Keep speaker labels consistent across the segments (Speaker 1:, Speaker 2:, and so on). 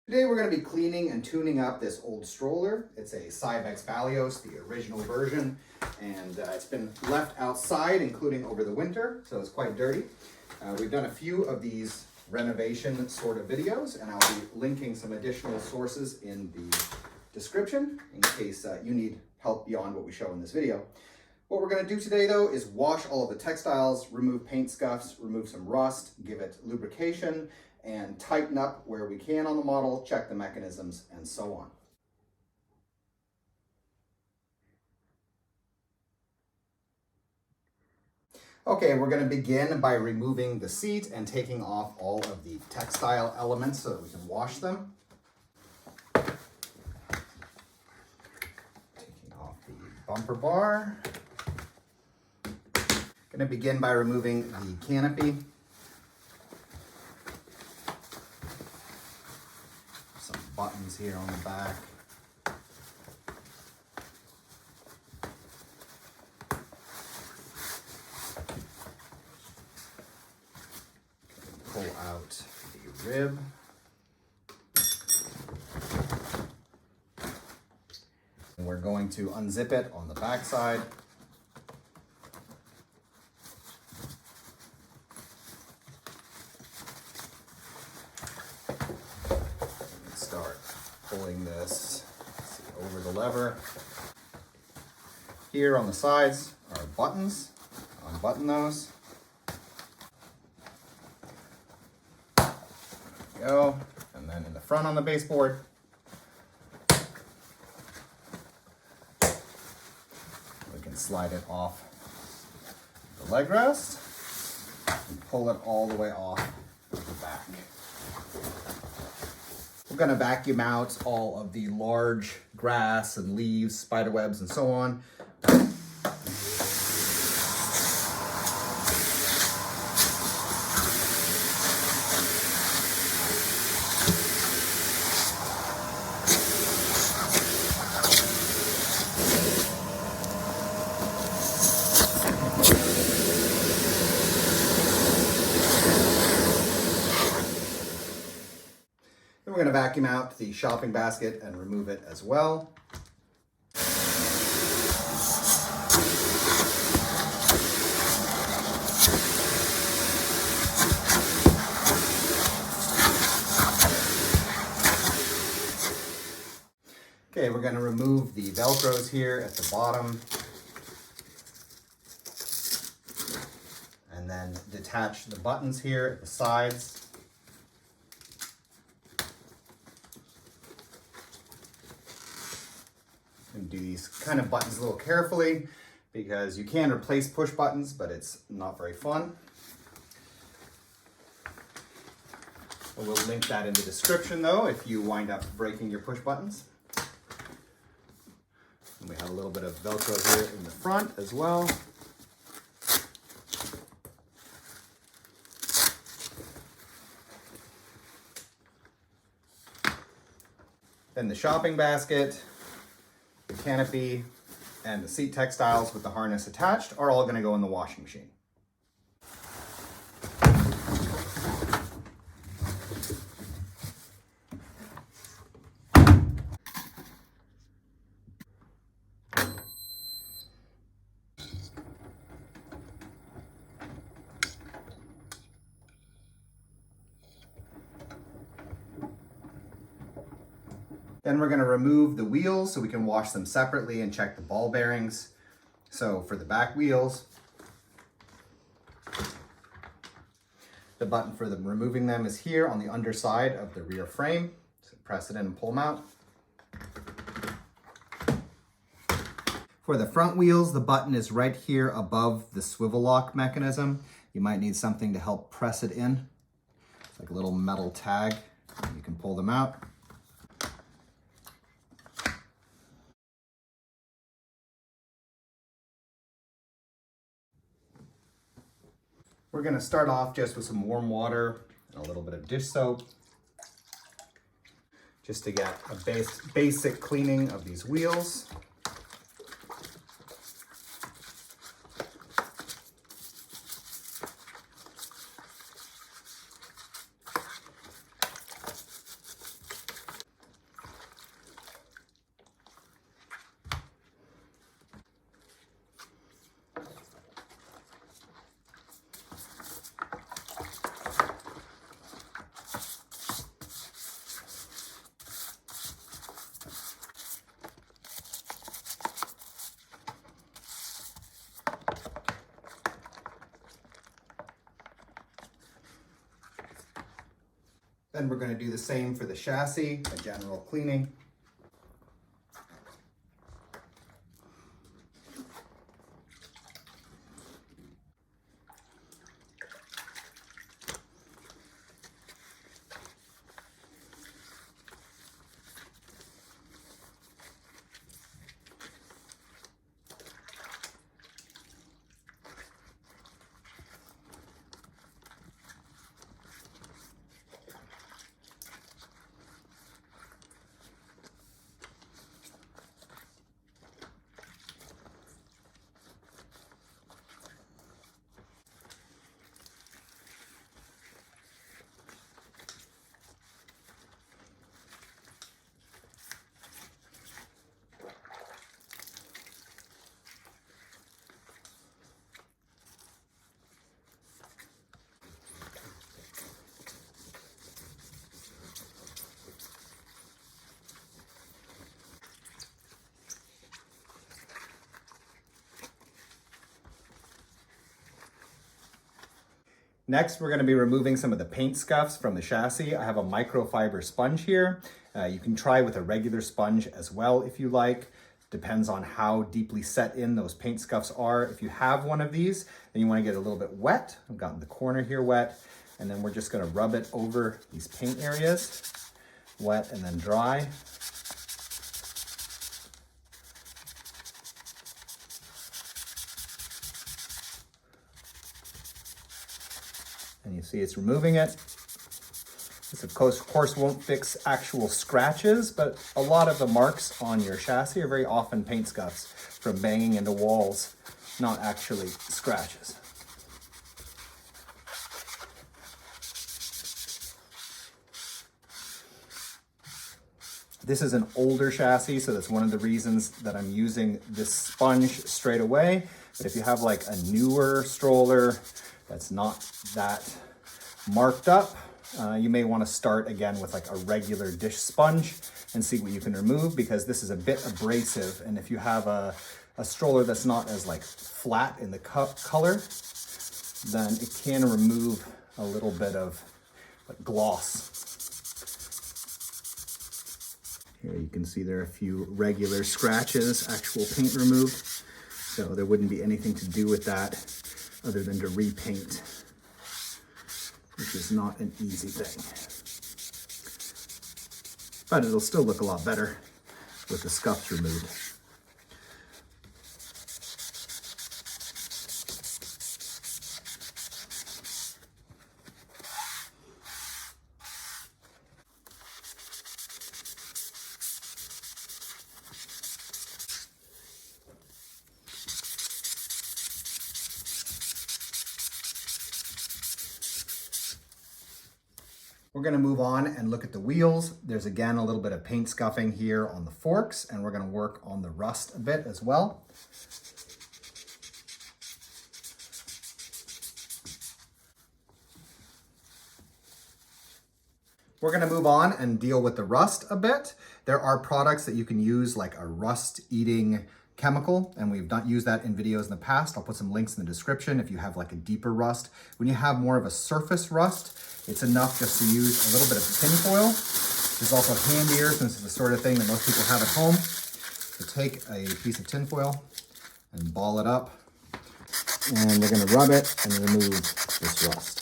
Speaker 1: Today we're going to be cleaning and tuning up this old stroller. It's a Cybex Balios, the original version, and it's been left outside, including over the winter, so it's quite dirty. We've done a few of these renovation sort of videos, and I'll be linking some additional sources in the description in case you need help beyond what we show in this video. What we're going to do today, though, is wash all of the textiles, remove paint scuffs, remove some rust, give it lubrication, and tighten up where we can on the model, check the mechanisms, and so on. Okay, we're going to begin by removing the seat and taking off all of the textile elements so that we can wash them. Taking off the bumper bar. Going to begin by removing the canopy. Some buttons here on the back. Pull out the rib. And we're going to unzip it on the back side. Start pulling this over the lever. Here on the sides are buttons. Unbutton those. Go, and then in the front on the baseboard, we can slide it off the leg rest and pull it all the way off the back. We're going to vacuum out all of the large grass and leaves, spider webs, and so on. Then we're going to vacuum out the shopping basket and remove it as well. Okay, we're going to remove the Velcros here at the bottom. And then detach the buttons here at the sides. And do these kind of buttons a little carefully because you can replace push buttons, but it's not very fun. We'll link that in the description though if you wind up breaking your push buttons. And we have a little bit of Velcro here in the front as well. Then the shopping basket, the canopy, and the seat textiles with the harness attached are all going to go in the washing machine. Then we're going to remove the wheels so we can wash them separately and check the ball bearings. So for the back wheels, the button for removing them is here on the underside of the rear frame. So press it in and pull them out. For the front wheels, the button is right here above the swivel lock mechanism. You might need something to help press it in. It's like a little metal tag. You can pull them out. We're going to start off just with some warm water and a little bit of dish soap, just to get a basic cleaning of these wheels. Then we're going to do the same for the chassis, a general cleaning. Next, we're going to be removing some of the paint scuffs from the chassis. I have a microfiber sponge here. You can try with a regular sponge as well if you like. Depends on how deeply set in those paint scuffs are. If you have one of these, then you want to get a little bit wet. I've gotten the corner here wet, and then we're just going to rub it over these paint areas. Wet and then dry. And you see it's removing it. This of course won't fix actual scratches, but a lot of the marks on your chassis are very often paint scuffs from banging into walls, not actually scratches. This is an older chassis, so that's one of the reasons that I'm using this sponge straight away. But if you have like a newer stroller that's not that marked up, you may want to start again with like a regular dish sponge and see what you can remove, because this is a bit abrasive. And if you have a stroller that's not as like flat in the color, then it can remove a little bit of like gloss. Here you can see there are a few regular scratches, actual paint removed. So there wouldn't be anything to do with that other than to repaint, which is not an easy thing. But it'll still look a lot better with the scuffs removed. We're going to move on and look at the wheels. There's again a little bit of paint scuffing here on the forks, and we're going to work on the rust a bit as well. We're going to move on and deal with the rust a bit. There are products that you can use, like a rust-eating chemical, and we've not used that in videos in the past. I'll put some links in the description if you have like a deeper rust. When you have more of a surface rust, it's enough just to use a little bit of tin foil, which is also handier since it's the sort of thing that most people have at home. So take a piece of tin foil and ball it up, and we're going to rub it and remove this rust.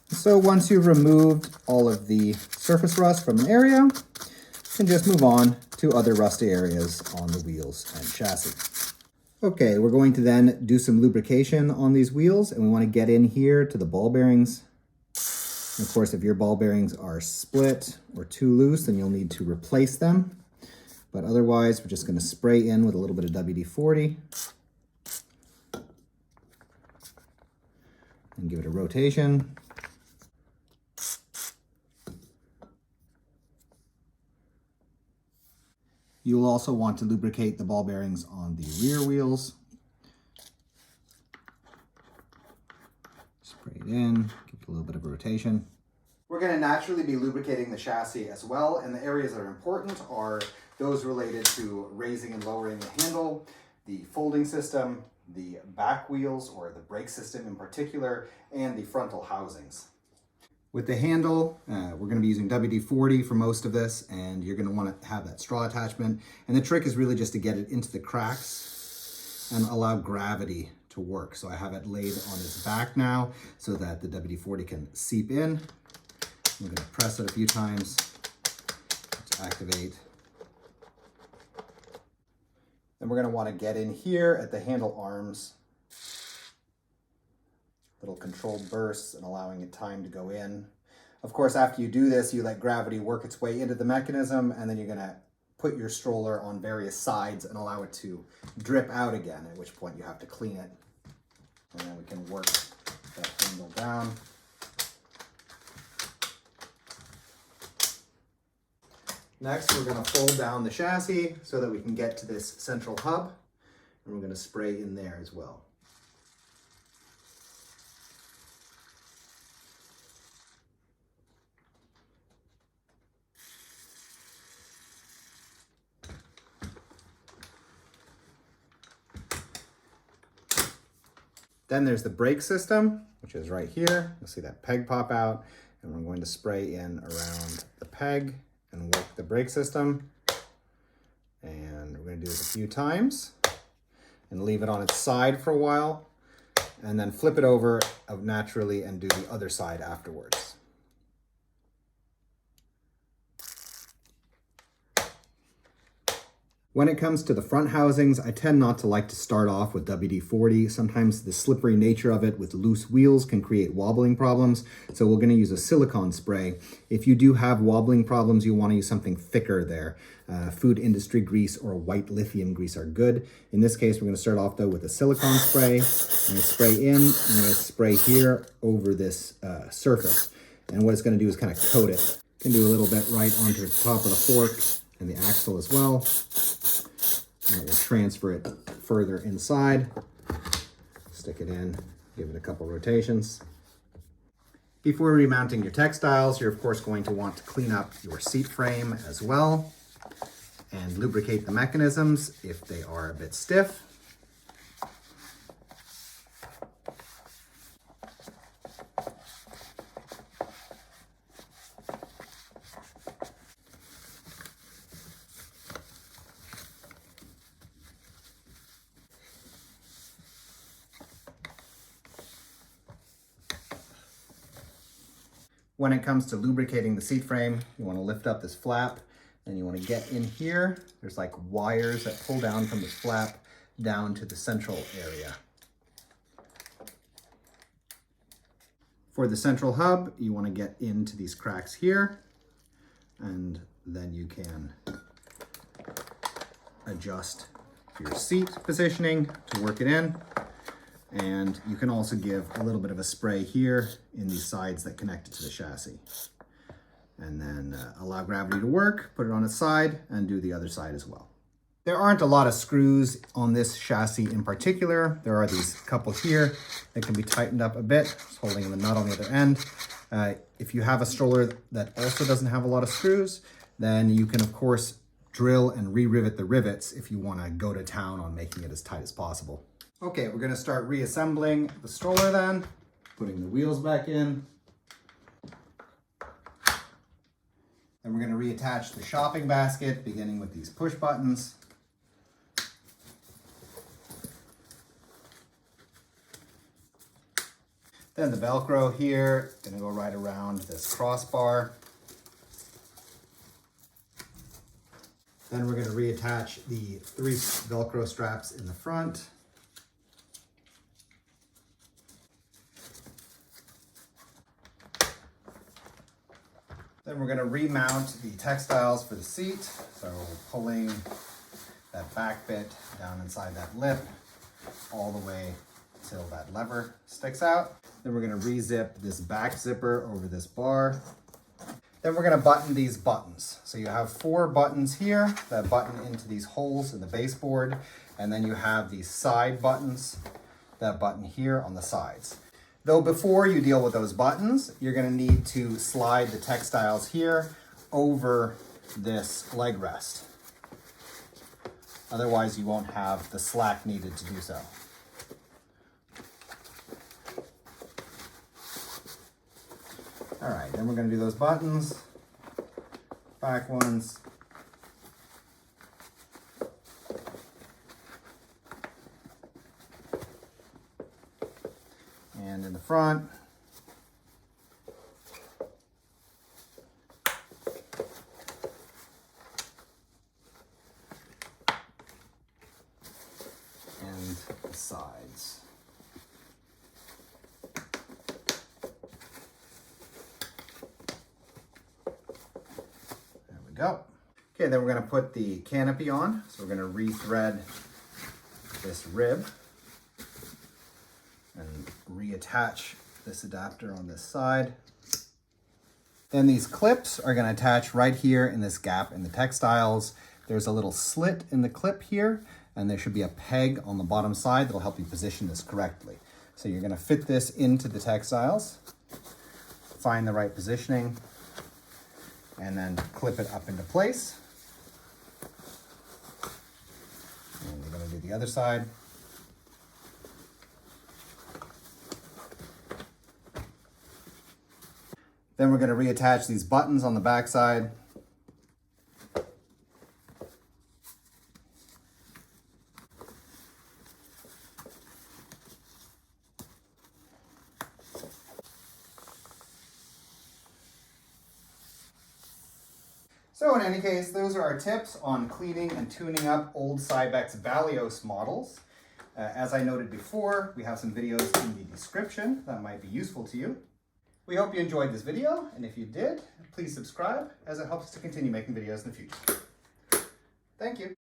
Speaker 1: So once you've removed all of the surface rust from an area, you can just move on to other rusty areas on the wheels and chassis. Okay, we're going to then do some lubrication on these wheels, and we want to get in here to the ball bearings. And of course, if your ball bearings are split or too loose, then you'll need to replace them. But otherwise, we're just going to spray in with a little bit of WD-40 and give it a rotation. You'll also want to lubricate the ball bearings on the rear wheels. Spray it in, give it a little bit of a rotation. We're going to naturally be lubricating the chassis as well, and the areas that are important are those related to raising and lowering the handle, the folding system, the back wheels or the brake system in particular, and the frontal housings. With the handle, we're going to be using WD-40 for most of this, and you're going to want to have that straw attachment. And the trick is really just to get it into the cracks and allow gravity to work. So I have it laid on its back now so that the WD-40 can seep in. I'm going to press it a few times to activate. Then we're going to want to get in here at the handle arms. Little controlled bursts and allowing it time to go in. Of course, after you do this, you let gravity work its way into the mechanism, and then you're going to put your stroller on various sides and allow it to drip out again, at which point you have to clean it. And then we can work that handle down. Next, we're going to fold down the chassis so that we can get to this central hub, and we're going to spray in there as well. Then there's the brake system, which is right here. You'll see that peg pop out, and we're going to spray in around the peg and work the brake system. And we're going to do this a few times and leave it on its side for a while, and then flip it over naturally and do the other side afterwards. When it comes to the front housings, I tend not to like to start off with WD-40. Sometimes the slippery nature of it with loose wheels can create wobbling problems. So we're going to use a silicone spray. If you do have wobbling problems, you want to use something thicker there. Food industry grease or white lithium grease are good. In this case, we're going to start off though with a silicone spray. I'm going to spray in, I'm going to spray here over this surface. And what it's going to do is kind of coat it. You can do a little bit right onto the top of the fork and the axle as well. And it will transfer it further inside. Stick it in, give it a couple rotations. Before remounting your textiles, you're of course going to want to clean up your seat frame as well and lubricate the mechanisms if they are a bit stiff. When it comes to lubricating the seat frame, you want to lift up this flap and you want to get in here. There's like wires that pull down from this flap down to the central area. For the central hub, you want to get into these cracks here, and then you can adjust your seat positioning to work it in. And you can also give a little bit of a spray here in these sides that connect it to the chassis. And then allow gravity to work, put it on its side, and do the other side as well. There aren't a lot of screws on this chassis in particular. There are these couple here that can be tightened up a bit, just holding the nut on the other end. If you have a stroller that also doesn't have a lot of screws, then you can of course drill and re-rivet the rivets if you want to go to town on making it as tight as possible. Okay, we're going to start reassembling the stroller then, putting the wheels back in. Then we're going to reattach the shopping basket, beginning with these push buttons. Then the Velcro here, going to go right around this crossbar. Then we're going to reattach the 3 Velcro straps in the front. Then we're going to remount the textiles for the seat. So pulling that back bit down inside that lip all the way till that lever sticks out. Then we're going to re-zip this back zipper over this bar. Then we're going to button these buttons. So you have 4 buttons here that button into these holes in the baseboard. And then you have these side buttons that button here on the sides. Though before you deal with those buttons, you're going to need to slide the textiles here over this leg rest. Otherwise, you won't have the slack needed to do so. All right, then we're going to do those buttons, back ones. And in the front. And the sides. There we go. Okay, then we're going to put the canopy on. So we're going to rethread this rib and reattach this adapter on this side. Then these clips are going to attach right here in this gap in the textiles. There's a little slit in the clip here, and there should be a peg on the bottom side that'll help you position this correctly. So you're going to fit this into the textiles, find the right positioning, and then clip it up into place. And you're going to do the other side. Then we're going to reattach these buttons on the back side. So in any case, those are our tips on cleaning and tuning up old Cybex Balios models. As I noted before, we have some videos in the description that might be useful to you. We hope you enjoyed this video, and if you did, please subscribe as it helps us to continue making videos in the future. Thank you.